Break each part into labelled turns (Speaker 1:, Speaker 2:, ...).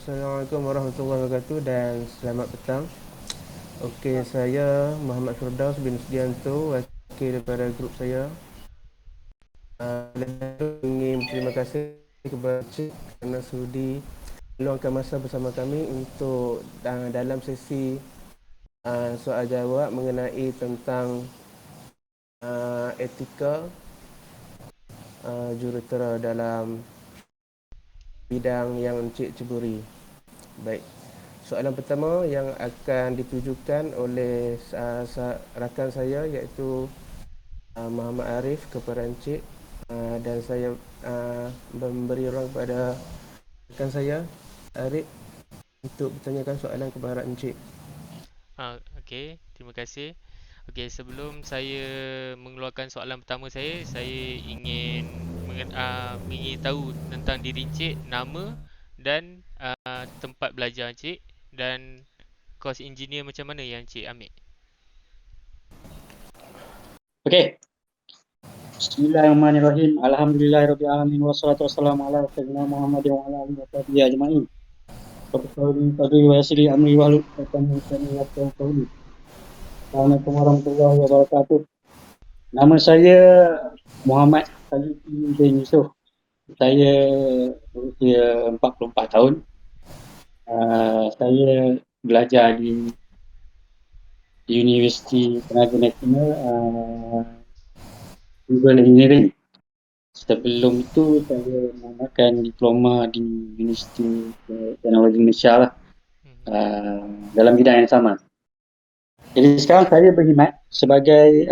Speaker 1: Assalamualaikum warahmatullahi wabarakatuh dan selamat petang. Okey, saya Muhammad Firdaus bin Sudianto, wakil daripada grup saya. Saya ingin berterima kasih kepada Cik kerana sudi meluangkan masa bersama kami untuk dalam sesi soal jawab mengenai tentang etika jurutera dalam bidang yang Encik ceburi. Baik. Soalan pertama yang akan ditujukan oleh rakan saya iaitu Muhammad Arif kepada Encik, dan saya memberi ruang kepada rakan saya Arif untuk bertanyakan soalan kepada Encik.
Speaker 2: Okey, terima kasih. Okey, sebelum saya mengeluarkan soalan pertama saya ingin ingin tahu tentang diri Encik, nama dan tempat belajar Encik dan kos engineer macam mana yang Encik ambil.
Speaker 3: Okey. Bismillahirrahmanirrahim. Alhamdulillahirabbil alamin wassalatu wassalamu ala sayyidina Muhammadin wa ala alihi wasahbihi ajma'in. Fadli wa yasri amri wa hlul 'uqdatam min lisani yafqahu qawli. Assalamualaikum warahmatullahi wabarakatuh. Nama saya Muhammad Khalid bin Yusof. Saya berusia 44 tahun. Saya belajar di Universiti Tenaga Nasional Civil Engineering. Sebelum itu saya menggunakan diploma di Universiti Teknologi Malaysia lah, dalam bidang yang sama. Jadi sekarang saya berkhidmat sebagai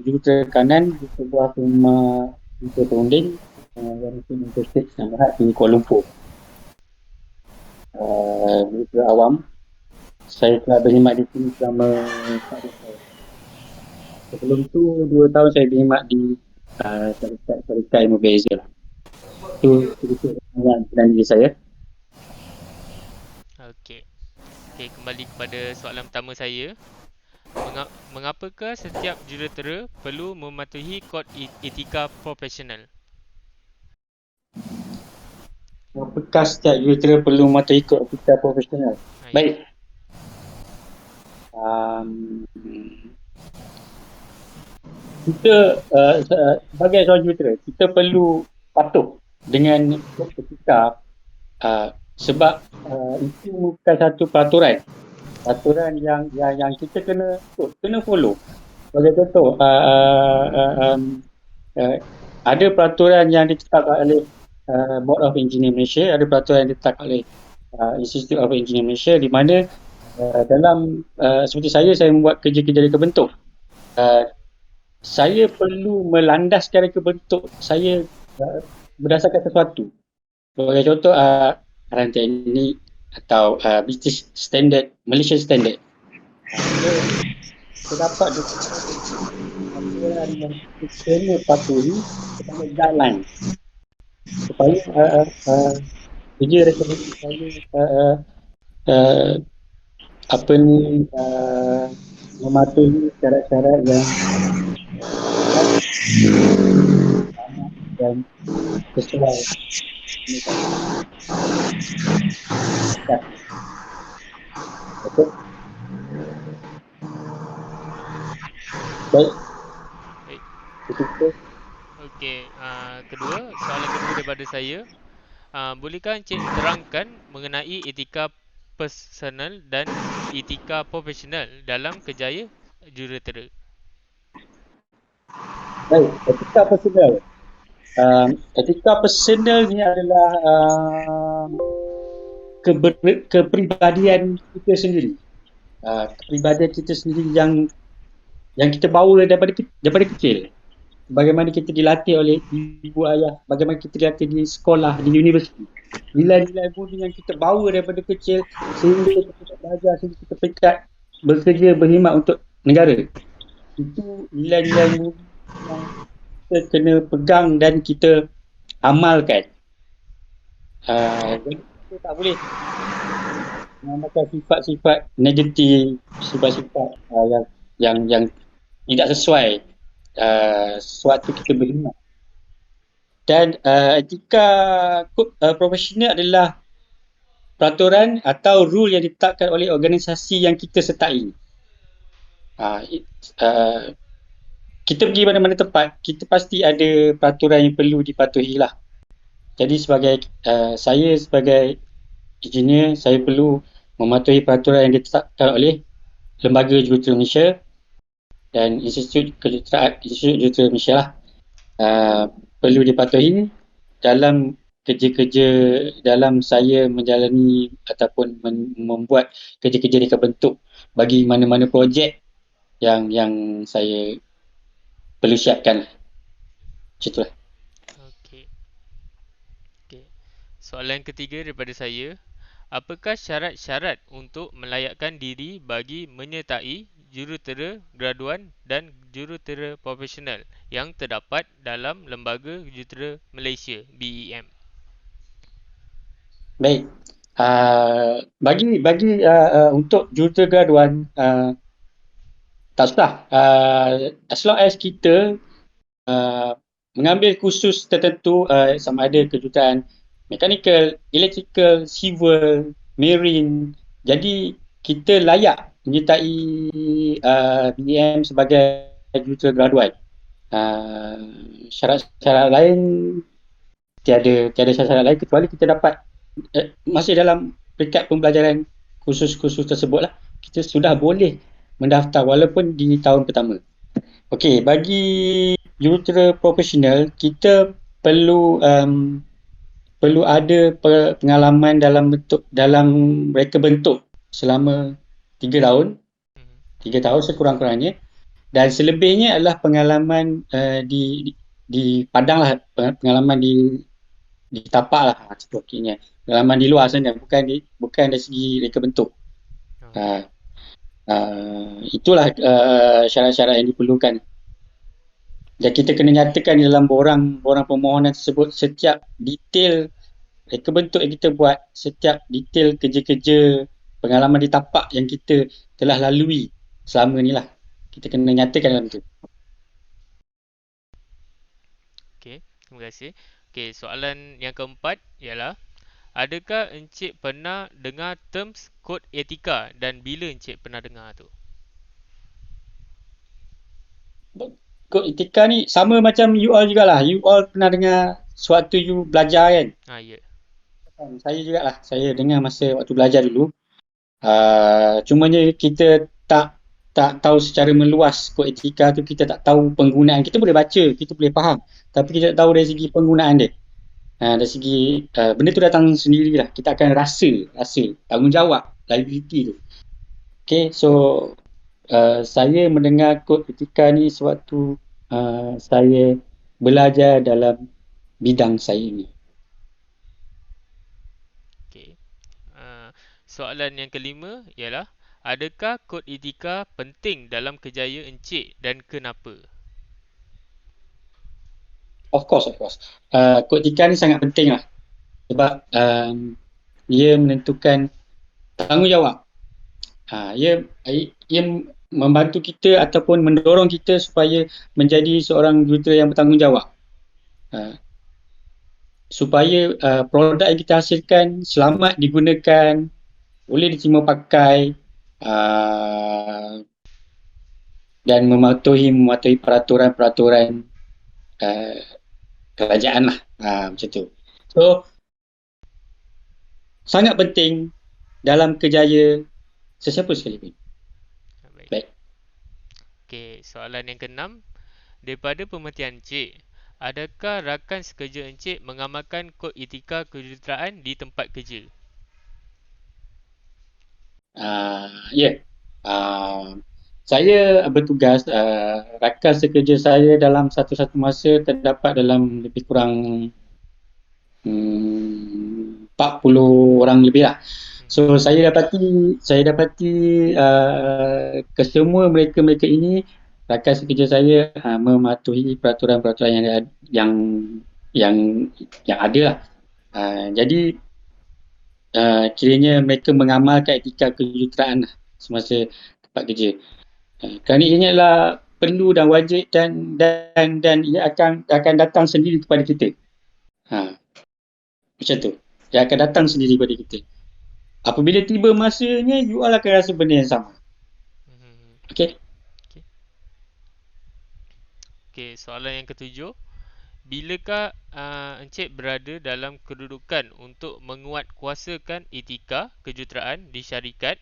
Speaker 3: jurutera kanan di sebuah firma perunding yang Interstate yang berada di Kuala Lumpur. Jurutera awam. Saya telah berkhidmat di sini selama 4 tahun. Sebelum tu 2 tahun saya berkhidmat di syarikat ilmu beza lah. Itu sedikit dengan diri saya.
Speaker 2: Okey. Okey, kembali kepada soalan pertama saya. Mengapakah setiap jurutera perlu mematuhi kod etika profesional?
Speaker 3: Apakah setiap jurutera perlu mematuhi kod etika profesional? Baik. Kita sebagai seorang jurutera, kita perlu patuh dengan kod etika sebab itu bukan satu peraturan yang kita kena follow. Sebagai contoh, ada peraturan yang ditetapkan oleh Board of Engineer Malaysia, ada peraturan yang ditetapkan oleh Institute of Engineer Malaysia, di mana dalam seperti saya membuat kerja-kerja reka bentuk. Saya perlu melandaskan reka bentuk saya berdasarkan sesuatu. Sebagai contoh, arahan teknik atau British Standard, Malaysian Standard. Terdapat peraturan yang kita kena patuhi sebagai guideline supaya kerja reka bentuk saya mematuhi syarat-syarat yang sesuai. Okey. Baik.
Speaker 2: Okey, soalan kedua daripada saya. Bolehkah Encik terangkan mengenai etika personal dan etika profesional dalam kerjaya jurutera?
Speaker 3: Baik, etika personal. Etika personal ni adalah kepribadian kita sendiri. Kepribadian kita sendiri yang kita bawa daripada kecil. Bagaimana kita dilatih oleh ibu ayah, bagaimana kita dilatih di sekolah, di universiti. Nilai-nilai budi yang kita bawa daripada kecil sehingga kita belajar, sehingga kita pekat bekerja berkhidmat untuk negara. Itu nilai-nilai budi yang kita kena pegang dan kita amalkan. Jadi kita tak boleh menambahkan sifat-sifat negatif, sifat-sifat yang tidak sesuai sewaktu kita berkhidmat. Dan etika profesional adalah peraturan atau rule yang ditetapkan oleh organisasi yang kita sertai. Kita pergi mana-mana tempat, kita pasti ada peraturan yang perlu dipatuhi lah. Jadi saya sebagai engineer, saya perlu mematuhi peraturan yang ditetapkan oleh Lembaga Jurutera Malaysia dan Institut Jurutera Malaysia lah. Perlu dipatuhi dalam kerja-kerja, dalam saya menjalani ataupun membuat kerja-kerja reka bentuk bagi mana-mana projek yang saya perlu siapkan. Macam itulah.
Speaker 2: Okey. Okey. Soalan ketiga daripada saya, apakah syarat-syarat untuk melayakkan diri bagi menyertai jurutera graduan dan jurutera profesional yang terdapat dalam Lembaga Jurutera Malaysia BEM?
Speaker 3: Baik. Bagi untuk jurutera graduan, tak susah. As long as kita mengambil kursus tertentu, sama ada kejuruteraan mechanical, electrical, civil, marine. Jadi kita layak menyertai BEM sebagai jurutera graduan. Syarat-syarat lain tiada syarat-syarat lain kecuali kita dapat masih dalam peringkat pembelajaran kursus-kursus tersebut lah, kita sudah boleh mendaftar walaupun di tahun pertama. Okey, bagi jurutera profesional, kita perlu ada pengalaman dalam reka bentuk selama 3 tahun. 3 tahun sekurang-kurangnya, dan selebihnya adalah pengalaman di padang lah, pengalaman di tapak lah okeynya. Pengalaman di luar sana, bukan dari segi reka bentuk. Itulah syarat-syarat yang diperlukan. Dan kita kena nyatakan dalam borang permohonan tersebut setiap detail reka bentuk yang kita buat, setiap detail kerja-kerja pengalaman di tapak yang kita telah lalui selama ni lah. Kita kena nyatakan dalam tu.
Speaker 2: Okey, terima kasih. Okey, soalan yang keempat ialah, adakah Encik pernah dengar terms kod etika dan bila Encik pernah dengar tu?
Speaker 3: Kod etika ni sama macam you all jugalah. You all pernah dengar sewaktu you belajar kan?
Speaker 2: Ya.
Speaker 3: Saya jugalah. Saya dengar masa waktu belajar dulu. Cumanya kita tak tahu secara meluas kod etika tu, kita tak tahu penggunaan. Kita boleh baca, kita boleh faham, tapi kita tak tahu dari segi penggunaan dia. Dari segi benda tu datang sendirilah. Kita akan rasa tanggungjawab, liability tu. Okay, so saya mendengar kod etika ni sewaktu saya belajar dalam bidang saya ini.
Speaker 2: Okey. Soalan yang kelima ialah, adakah kod etika penting dalam kerjaya Encik dan kenapa?
Speaker 3: Of course. Kod etika ni sangat penting lah. Sebab ia menentukan tanggungjawab. Ia membantu kita ataupun mendorong kita supaya menjadi seorang jurutera yang bertanggungjawab. Supaya produk yang kita hasilkan selamat digunakan, boleh diterima pakai, dan mematuhi peraturan-peraturan kerajaan lah, macam tu. So sangat penting dalam kerjaya sesiapa sekalipun. Baik.
Speaker 2: Okey, soalan yang keenam, daripada pemerhatian Encik, adakah rakan sekerja Encik mengamalkan kod etika kejuruteraan di tempat kerja?
Speaker 3: Ya. Saya bertugas, rakan sekerja saya dalam satu masa terdapat dalam lebih kurang 40 orang lebih lah. So saya dapati kesemua mereka ini, rakan sekerja saya mematuhi peraturan-peraturan yang ada lah. Jadi kiranya mereka mengamalkan etika kejuruteraan lah semasa tempat kerja. Kerana ini adalah perlu dan wajib dan ia akan datang sendiri kepada kita. Macam tu. Dia akan datang sendiri kepada kita. Apabila tiba masanya, you all akan rasa benda yang sama.
Speaker 2: Mhm.
Speaker 3: Okay?
Speaker 2: Okey. Okey, soalan yang ketujuh. Bilakah Encik berada dalam kedudukan untuk menguatkuasakan etika kejuruteraan di syarikat,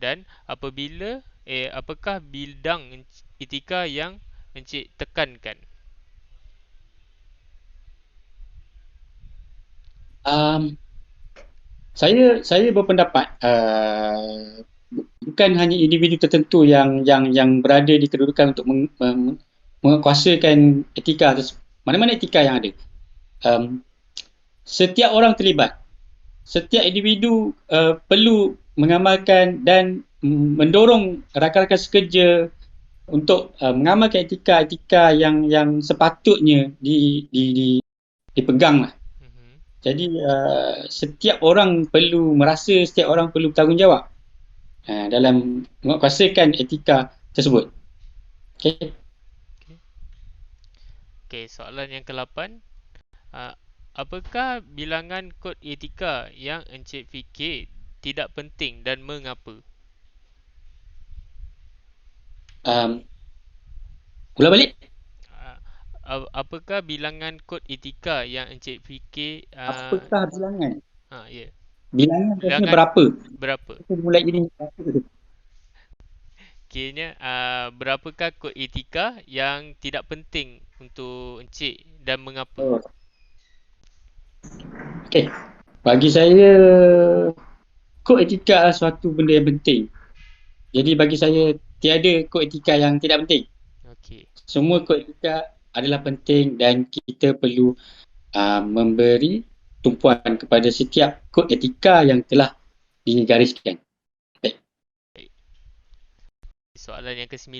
Speaker 2: dan apakah bidang etika yang Encik tekankan?
Speaker 3: Um, saya berpendapat bukan hanya individu tertentu yang berada di kedudukan untuk menguasakan etika tersebut. Mana-mana etika yang ada. Um, Setiap orang terlibat. Setiap individu perlu mengamalkan dan mendorong rakan-rakan sekerja untuk mengamalkan etika-etika yang sepatutnya dipegang lah.
Speaker 2: Mhm.
Speaker 3: Jadi setiap orang perlu merasa, setiap orang perlu bertanggungjawab dalam menguasakan etika tersebut. Okay.
Speaker 2: Okey. Okey, soalan yang ke-8. Uh, apakah bilangan kod etika yang Encik fikir tidak penting dan mengapa?
Speaker 3: Um, Ulang balik.
Speaker 2: Apakah bilangan kod etika yang Encik fikir
Speaker 3: Apakah bilangan?
Speaker 2: ya,
Speaker 3: Bilangan maksudnya
Speaker 2: bilangan
Speaker 3: berapa?
Speaker 2: berapa?
Speaker 3: Kita mulai ini berapa?
Speaker 2: Kiranya berapakah kod etika yang tidak penting untuk Encik dan mengapa?
Speaker 3: Oh, okay. Bagi saya, kod etika adalah suatu benda yang penting. Jadi bagi saya, tiada kod etika yang tidak penting.
Speaker 2: Okey.
Speaker 3: Semua kod etika adalah penting dan kita perlu memberi tumpuan kepada setiap kod etika yang telah digariskan. Baik.
Speaker 2: Baik. Soalan yang ke-9.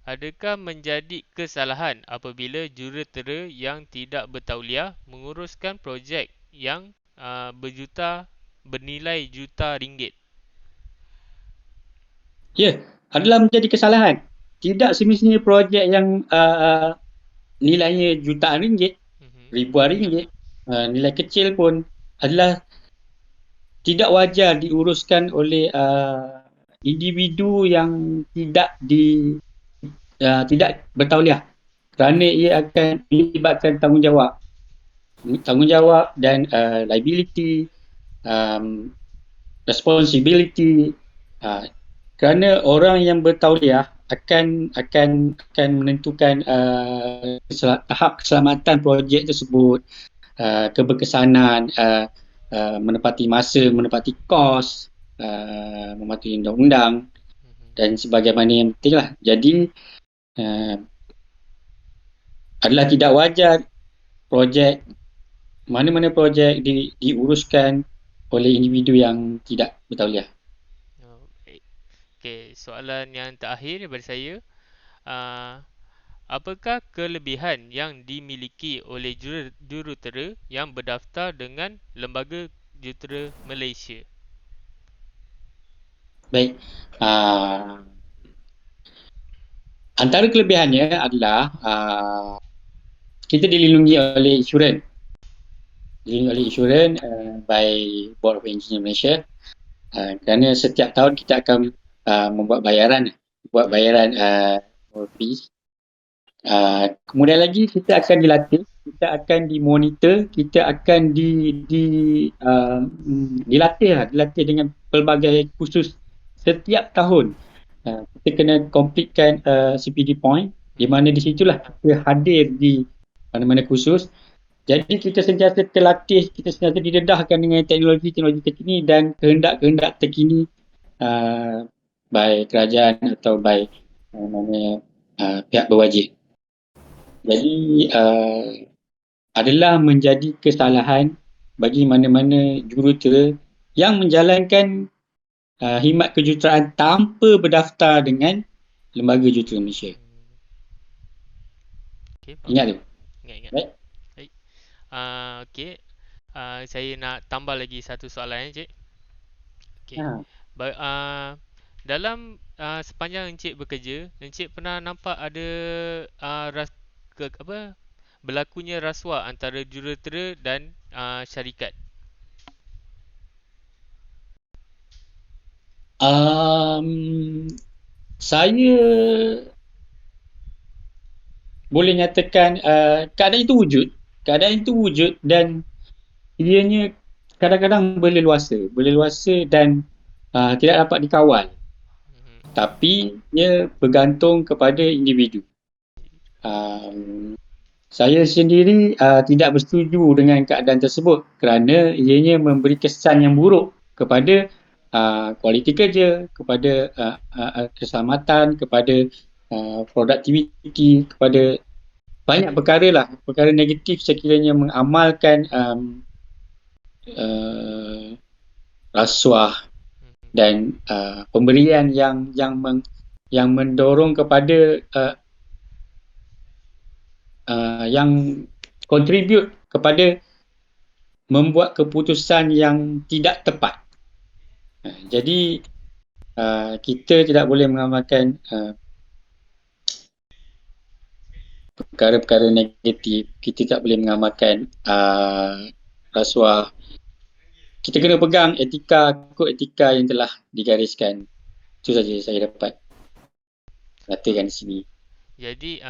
Speaker 2: Adakah menjadi kesalahan apabila jurutera yang tidak bertauliah menguruskan projek yang bernilai juta ringgit?
Speaker 3: Ya, adalah menjadi kesalahan. Tidak semestinya projek yang nilainya jutaan ringgit,
Speaker 2: Mhm.
Speaker 3: ribuan ringgit, nilai kecil pun adalah tidak wajar diuruskan oleh individu yang tidak bertauliah, kerana ia akan melibatkan tanggungjawab dan liability, um, responsibility, uh, kerana orang yang bertauliah akan menentukan tahap keselamatan projek tersebut, keberkesanan, menepati masa, menepati kos, mematuhi undang-undang
Speaker 2: Mhm.
Speaker 3: dan sebagaimana yang penting lah. Jadi uh, adalah tidak wajar projek, mana-mana projek diuruskan oleh individu yang tidak bertauliah.
Speaker 2: Baik. Okey, soalan yang terakhir daripada saya. Uh, apakah kelebihan yang dimiliki oleh jurutera yang berdaftar dengan Lembaga Jurutera Malaysia?
Speaker 3: Baik. Antara kelebihannya adalah kita dilindungi oleh insurans. Dilindungi oleh insurans by Board of Engineers Malaysia. Kerana setiap tahun kita akan membuat bayaran, fees. Kemudian lagi kita akan dilatih, kita akan dimonitor, kita akan dilatih dengan pelbagai kursus setiap tahun. Kita kena completekan CPD point, di mana di situlah kita hadir di mana-mana kursus. Jadi kita sentiasa terlatih, kita sentiasa didedahkan dengan teknologi-teknologi terkini dan kehendak-kehendak terkini by kerajaan atau by pihak berwajib. Jadi adalah menjadi kesalahan bagi mana-mana jurutera yang menjalankan khidmat kejuruteraan tanpa berdaftar dengan Lembaga Jurutera Malaysia.
Speaker 2: Okey, faham.
Speaker 3: Ingat tu.
Speaker 2: Ingat-ingat.
Speaker 3: Baik.
Speaker 2: Baik. Okey. Saya nak tambah lagi satu soalan, Encik. Okey.
Speaker 3: Ha.
Speaker 2: Dalam sepanjang Encik bekerja, Encik pernah nampak ada berlakunya rasuah antara jurutera dan syarikat?
Speaker 3: Saya boleh nyatakan keadaan itu wujud dan ianya kadang-kadang berleluasa dan tidak dapat dikawal.
Speaker 2: Mhm.
Speaker 3: Tapi ia bergantung kepada individu. Um, saya sendiri tidak bersetuju dengan keadaan tersebut kerana ianya memberi kesan yang buruk kepada kualiti kerja, kepada keselamatan, kepada produktiviti, kepada banyak perkara lah, perkara negatif sekiranya mengamalkan uh, rasuah
Speaker 2: Mhm.
Speaker 3: dan pemberian yang mendorong kepada yang contribute kepada membuat keputusan yang tidak tepat. Jadi kita tidak boleh mengamalkan perkara-perkara negatif. Kita tak boleh mengamalkan rasuah. Kita kena pegang ikut etika yang telah digariskan. Itu saja saya dapat katakan di sini.
Speaker 2: Jadi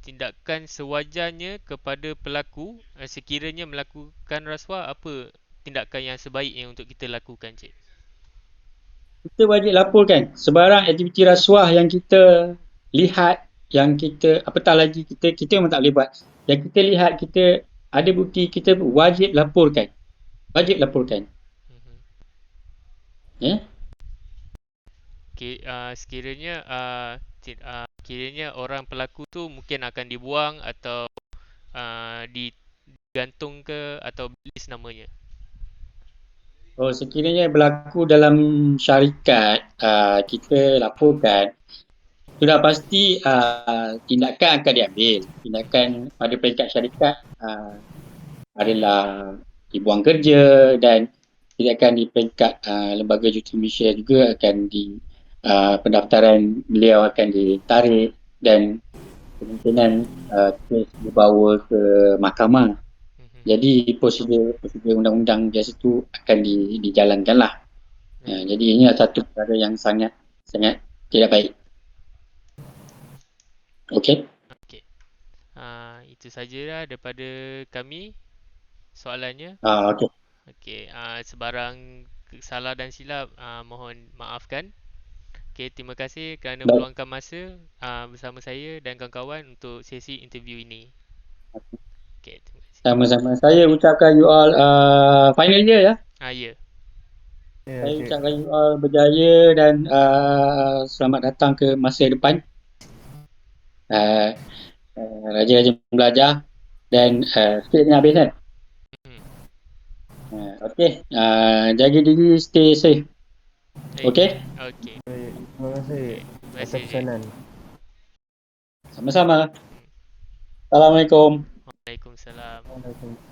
Speaker 2: tindakan sewajarnya kepada pelaku sekiranya melakukan rasuah, apa tindakan yang sebaiknya untuk kita lakukan, Cik?
Speaker 3: Kita wajib laporkan sebarang aktiviti rasuah yang kita lihat, yang kita apatah lagi kita memang tak boleh buat. Yang kita lihat, kita ada bukti, kita wajib laporkan. Wajib laporkan.
Speaker 2: Mhm.
Speaker 3: Ya.
Speaker 2: Sekiranya kiranya orang pelaku tu mungkin akan dibuang atau digantung ke atau list namanya.
Speaker 3: Oh, sekiranya berlaku dalam syarikat, kita laporkan, sudah pasti tindakan akan diambil. Tindakan pada peringkat syarikat adalah dibuang kerja, dan tindakan di peringkat lembaga cuti Malaysia juga akan pendaftaran beliau akan ditarik dan kemungkinan kes dibawa ke mahkamah.
Speaker 2: Mhm.
Speaker 3: Jadi prosedur undang-undang biasa tu akan dijalankan lah.
Speaker 2: Baik.
Speaker 3: Jadi ini adalah satu perkara yang sangat tidak baik. Okey.
Speaker 2: Okey. Itu sajalah daripada kami soalannya.
Speaker 3: Okey.
Speaker 2: Okey, sebarang salah dan silap mohon maafkan. Okey, terima kasih kerana
Speaker 3: Baik.
Speaker 2: meluangkan masa bersama saya dan kawan-kawan untuk sesi interview ini. Okey, terima kasih.
Speaker 3: Sama-sama. Saya ucapkan you all final year ya.
Speaker 2: Ya.
Speaker 1: Ya,
Speaker 3: Saya
Speaker 1: Cik.
Speaker 3: ucapkan you all berjaya dan selamat datang ke masa depan. Rajin-rajin belajar dan sikit ni habis kan.
Speaker 2: Hmm.
Speaker 3: Okey. Jaga diri, stay safe. Okey.
Speaker 2: Okey.
Speaker 1: Baik, terima kasih
Speaker 2: Okey. Terima
Speaker 1: atas
Speaker 2: kasih, Cik.
Speaker 1: pesanan.
Speaker 3: Sama-sama.
Speaker 2: Hmm.
Speaker 3: Assalamualaikum.
Speaker 2: Waalaikumsalam.
Speaker 1: Waalaikumsalam.